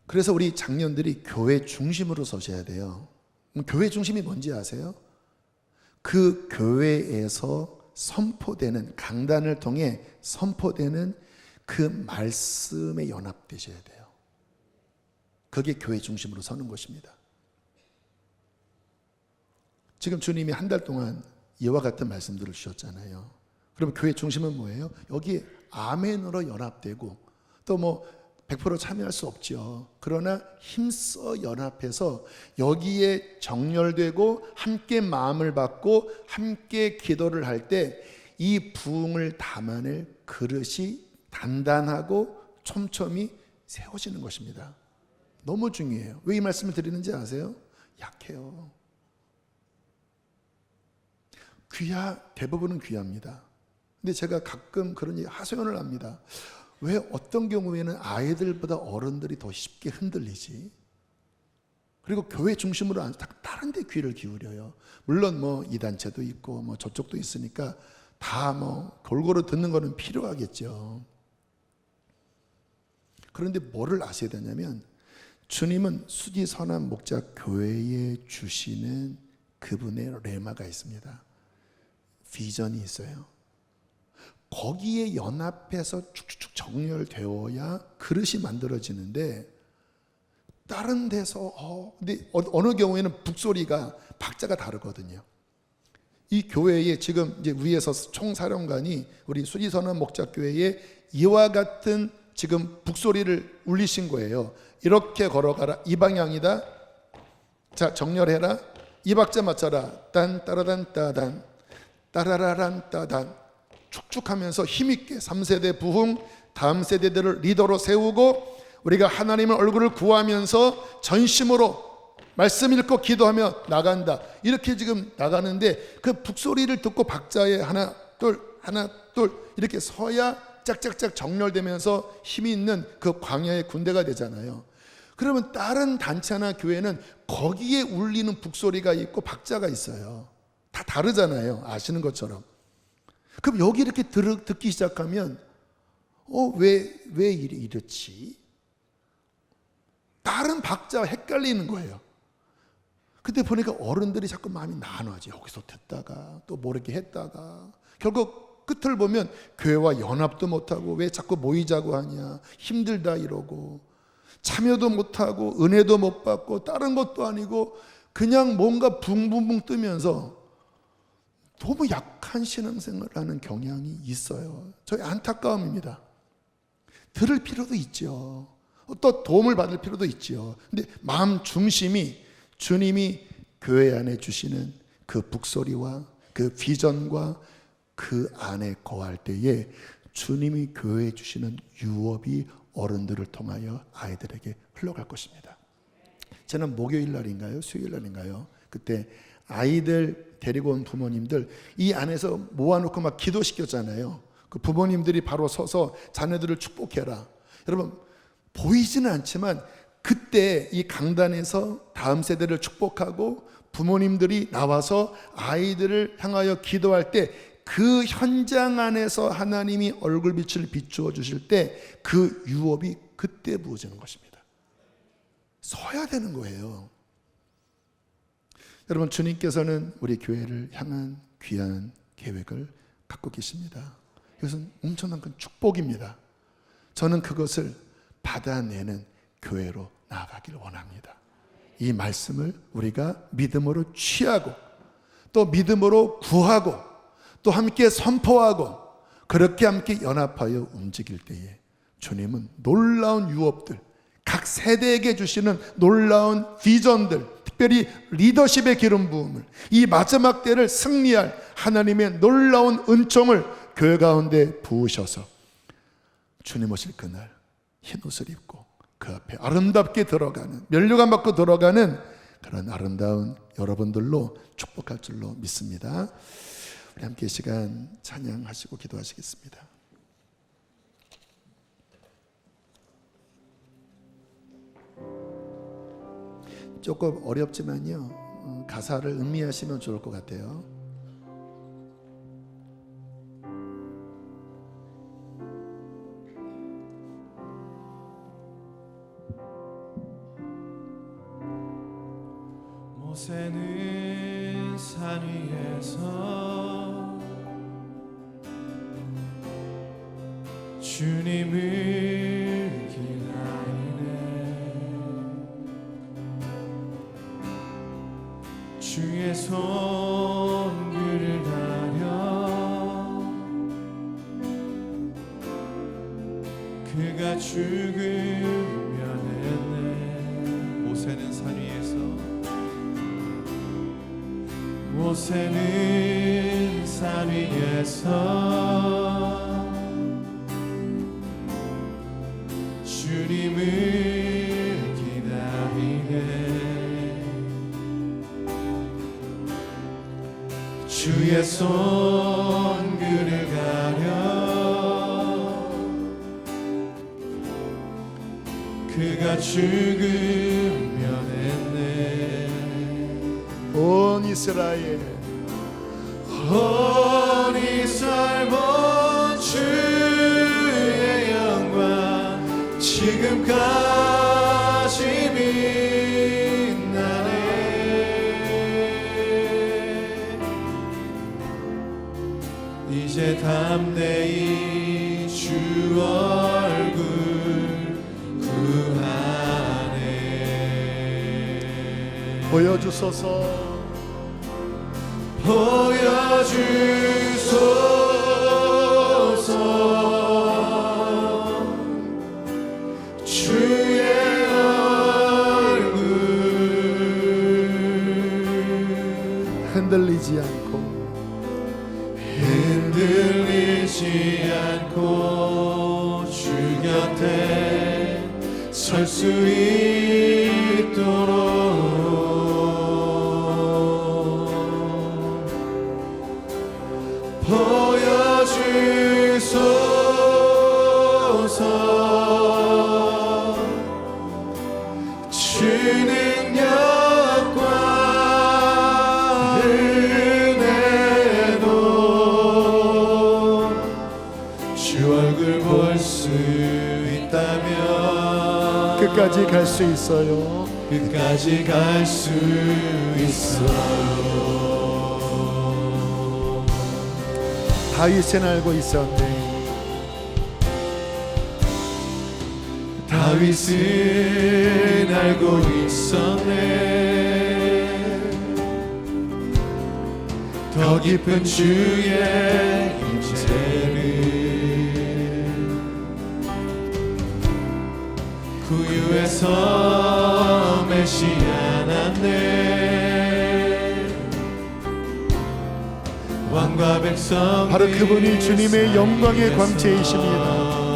그래서 우리 장년들이 교회 중심으로 서셔야 돼요. 교회 중심이 뭔지 아세요? 그 교회에서 선포되는, 강단을 통해 선포되는 그 말씀에 연합되셔야 돼요. 그게 교회 중심으로 서는 것입니다. 지금 주님이 한 달 동안 이와 같은 말씀들을 주셨잖아요. 그럼 교회 중심은 뭐예요? 여기에 아멘으로 연합되고, 또 100% 참여할 수 없죠. 그러나 힘써 연합해서 여기에 정렬되고 함께 마음을 받고 함께 기도를 할 때 이 부흥을 담아낼 그릇이 단단하고 촘촘히 세워지는 것입니다. 너무 중요해요. 왜 이 말씀을 드리는지 아세요? 약해요. 대부분은 귀합니다. 근데 제가 가끔 그런 하소연을 합니다. 왜 어떤 경우에는 아이들보다 어른들이 더 쉽게 흔들리지? 그리고 교회 중심으로 안 다른 데 귀를 기울여요. 물론 뭐 이 단체도 있고 뭐 저쪽도 있으니까 다 뭐 골고루 듣는 거는 필요하겠죠. 그런데 뭐를 아셔야 되냐면 주님은 수지선한 목자 교회에 주시는 그분의 레마가 있습니다. 비전이 있어요. 거기에 연합해서 축축축 정렬되어야 그릇이 만들어지는데 다른 데서 근데 어느 경우에는 북소리가 박자가 다르거든요. 이 교회에 지금 이제 위에서 총사령관이 우리 수지선한 목자교회에 이와 같은 지금 북소리를 울리신 거예요. 이렇게 걸어가라. 이 방향이다. 자, 정렬해라. 이 박자 맞춰라. 딴 따라단 따단 따라라란 따단 축축하면서 힘있게 3세대 부흥 다음 세대들을 리더로 세우고 우리가 하나님의 얼굴을 구하면서 전심으로 말씀 읽고 기도하며 나간다. 이렇게 지금 나가는데 그 북소리를 듣고 박자에 하나 둘 이렇게 서야 짝짝짝 정렬되면서 힘이 있는 그 광야의 군대가 되잖아요. 그러면 다른 단체나 교회는 거기에 울리는 북소리가 있고 박자가 있어요. 다 다르잖아요. 아시는 것처럼. 그럼 여기 이렇게 듣기 시작하면 왜 이렇지? 다른 박자와 헷갈리는 거예요. 그때 보니까 어른들이 자꾸 마음이 나눠지. 여기서 듣다가 또 뭐 이렇게 했다가 결국 끝을 보면 교회와 연합도 못하고 왜 자꾸 모이자고 하냐, 힘들다 이러고 참여도 못하고 은혜도 못 받고 다른 것도 아니고 그냥 뭔가 붕붕붕 뜨면서 너무 약한 신앙생활을 하는 경향이 있어요. 저희 안타까움입니다. 들을 필요도 있죠. 또 도움을 받을 필요도 있죠. 근데 마음 중심이 주님이 교회 안에 주시는 그 북소리와 그 비전과 그 안에 거할 때에 주님이 교회에 주시는 유업이 어른들을 통하여 아이들에게 흘러갈 것입니다. 저는 목요일 날인가요? 수요일 날인가요? 그때 아이들 데리고 온 부모님들 이 안에서 모아놓고 막 기도시켰잖아요. 그 부모님들이 바로 서서 자녀들을 축복해라. 여러분 보이지는 않지만 그때 이 강단에서 다음 세대를 축복하고 부모님들이 나와서 아이들을 향하여 기도할 때 그 현장 안에서 하나님이 얼굴빛을 비추어 주실 때 그 유업이 그때 부어지는 것입니다. 서야 되는 거예요. 여러분 주님께서는 우리 교회를 향한 귀한 계획을 갖고 계십니다. 이것은 엄청난 큰 축복입니다. 저는 그것을 받아내는 교회로 나아가길 원합니다. 이 말씀을 우리가 믿음으로 취하고 또 믿음으로 구하고 또 함께 선포하고 그렇게 함께 연합하여 움직일 때에 주님은 놀라운 유업들, 각 세대에게 주시는 놀라운 비전들, 특별히 리더십의 기름 부음을 이 마지막 때를 승리할 하나님의 놀라운 은총을 교회 가운데 부으셔서 주님 오실 그날 흰옷을 입고 그 앞에 아름답게 들어가는 면류관 받고 들어가는 그런 아름다운 여러분들로 축복할 줄로 믿습니다. 우리 함께 시간 찬양하시고 기도하시겠습니다. 조금 어렵지만요 가사를 음미하시면 좋을 것 같아요. 모세는 산 위에서 주님을 기다리네. 주의 손길을 가려 그가 죽으면 했네. 모세는 산 위에서 모세는 산 위에서 주님을 기다리네. 주의 손길을 가려 그가 죽음 면했네. 온 이스라엘 온 이스라엘 본 주의 영광 지금까지 빛나네. 이제 담대히 주 얼굴 구하네. 보여주소서 보여주소서 주의 얼굴 흔들리지 않고 흔들리지 않고 주 곁에 설 수 있도록 보여주소서 주 능력과 은혜로 주 얼굴 볼 수 있다면 끝까지 갈 수 있어요. 끝까지 갈 수 있어요. 다윗은 알고 있었네. 다윗은 알고 있었네. 더 깊은 주의 임재를 구유에서 메시아났네. 왕과 백성 바로 그분이 주님의 영광의 광채이십니다.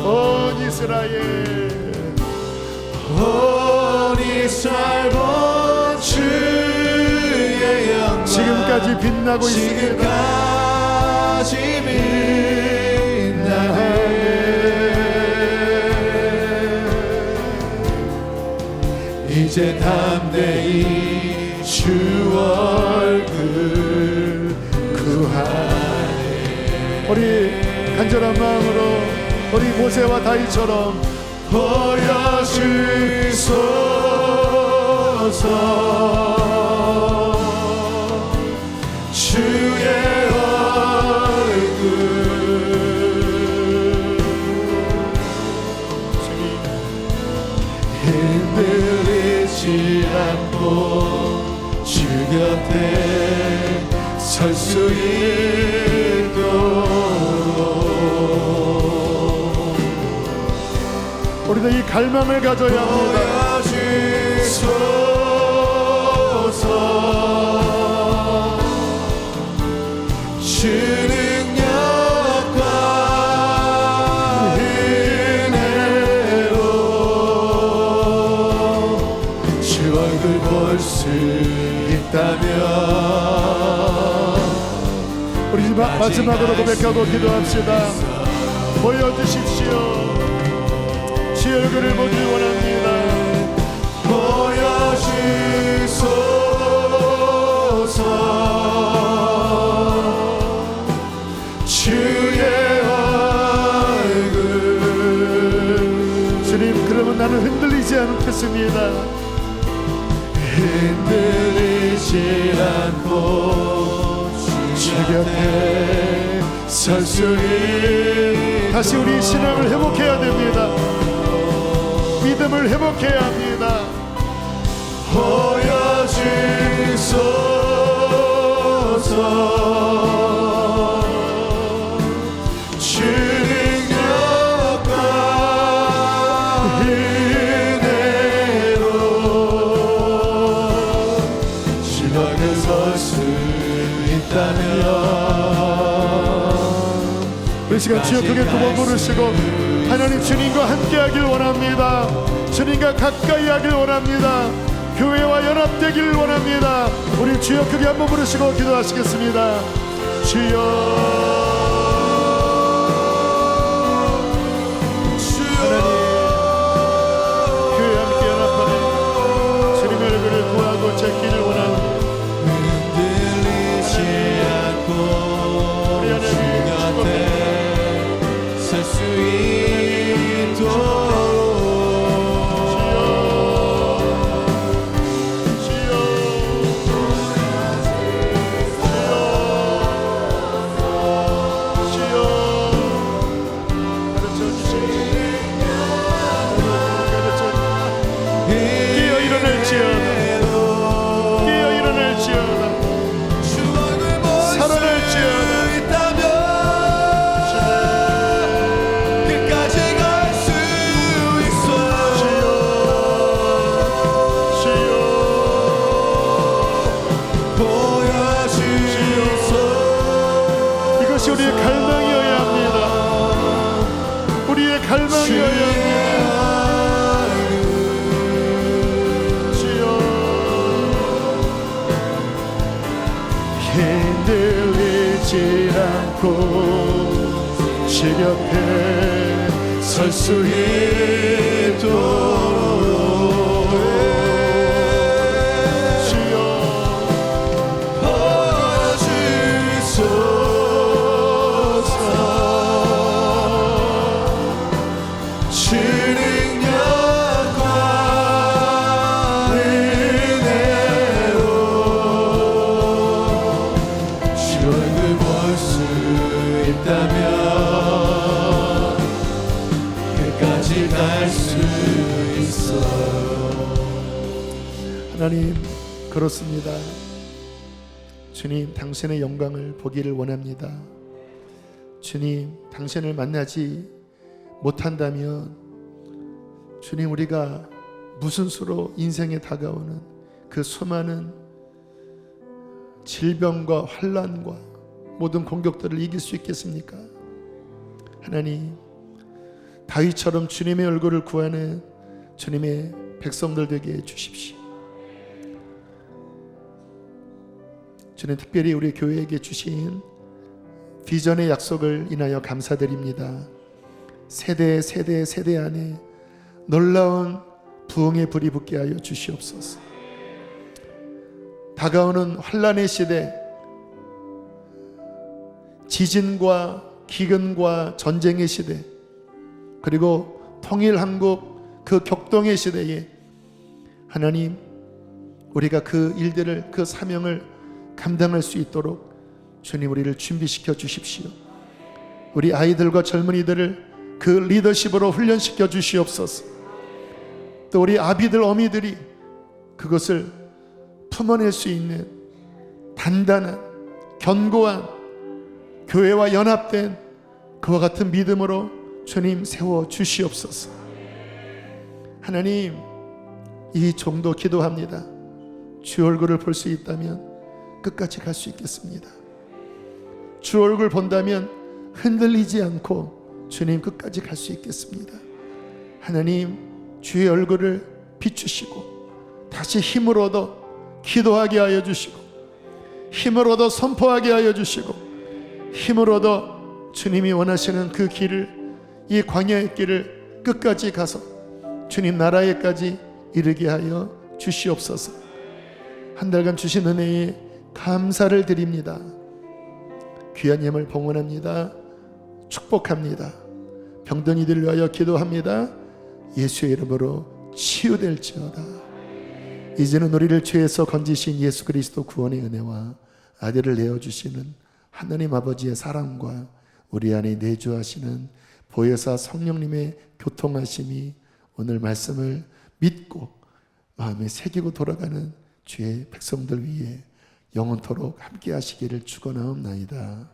온 이스라엘 온 이스라엘 본 주의 영광 지금까지 빛나고 있습니다. 지금까지 빛나네. 이제 담대히 주 얼굴 구하네. 우리 간절한 마음으로 우리 모세와 다윗처럼 보여주소서 주의 얼굴 흔들리지 않고 주 곁에 설 수 있도록 우리도 이 갈망을 가져야 합니다. 보여주소서 주 능력과 은혜로 주 얼굴 볼 수 있다면 우리 마지막으로 고백하고 기도합시다. 보여주십시오. 주의 얼굴을 보길 원합니다. 보여주소서 주의 얼굴. 주님, 그러면 나는 흔들리지 않겠습니다. 흔들리지 않고 주 곁에 설 수 있도록 다시 우리 신앙을 회복해야 됩니다. 믿음을 회복해야 합니다. 보여주소서 주 능력과 은혜로 주 얼굴 설 수 있다면 우리 시간 주여 크게 두 번 부르시고 하나님 주님과 함께하길 원합니다. 주님과 가까이 하길 원합니다. 교회와 연합되길 원합니다. 우리 주여 크게 한번 부르시고 기도하시겠습니다. 교회 함께 연합하는 주님의 얼굴을 구하고 찾기를 원합니다. 흔들리지 않고 주 곁에 설 수 있도록 우리의 갈망이어야 합니다. 우리의 갈망이어야 합니다. 주여 흔들리지 않고 주 곁에 설 수 있도록 하나님, 그렇습니다. 주님, 당신의 영광을 보기를 원합니다. 주님, 당신을 만나지 못한다면 주님, 우리가 무슨 수로 인생에 다가오는 그 수많은 질병과 환난과 모든 공격들을 이길 수 있겠습니까? 하나님, 다윗처럼 주님의 얼굴을 구하는 주님의 백성들 되게 해주십시오. 주님, 특별히 우리 교회에게 주신 비전의 약속을 인하여 감사드립니다. 세대 안에 놀라운 부흥의 불이 붙게 하여 주시옵소서. 다가오는 환난의 시대, 지진과 기근과 전쟁의 시대, 그리고 통일한국 그 격동의 시대에 하나님, 우리가 그 일들을, 그 사명을 감당할 수 있도록 주님, 우리를 준비시켜 주십시오. 우리 아이들과 젊은이들을 그 리더십으로 훈련시켜 주시옵소서. 또 우리 아비들, 어미들이 그것을 품어낼 수 있는 단단한, 견고한 교회와 연합된 그와 같은 믿음으로 주님 세워 주시옵소서. 하나님, 이 종도 기도합니다. 주 얼굴을 볼 수 있다면 끝까지 갈 수 있겠습니다. 주 얼굴 본다면 흔들리지 않고 주님 끝까지 갈 수 있겠습니다. 하나님, 주의 얼굴을 비추시고 다시 힘을 얻어 기도하게 하여 주시고, 힘을 얻어 선포하게 하여 주시고, 힘을 얻어 주님이 원하시는 그 길을, 이 광야의 길을 끝까지 가서 주님 나라에까지 이르게 하여 주시옵소서. 한 달간 주신 은혜에 감사를 드립니다. 귀한 예물 봉헌합니다. 축복합니다. 병든 이들을 위하여 기도합니다. 예수의 이름으로 치유될지어다. 이제는 우리를 죄에서 건지신 예수 그리스도 구원의 은혜와 아들을 내어주시는 하나님 아버지의 사랑과 우리 안에 내주하시는 보혜사 성령님의 교통하심이 오늘 말씀을 믿고 마음에 새기고 돌아가는 주의 백성들 위해 영원토록 함께 하시기를 축원하옵나이다.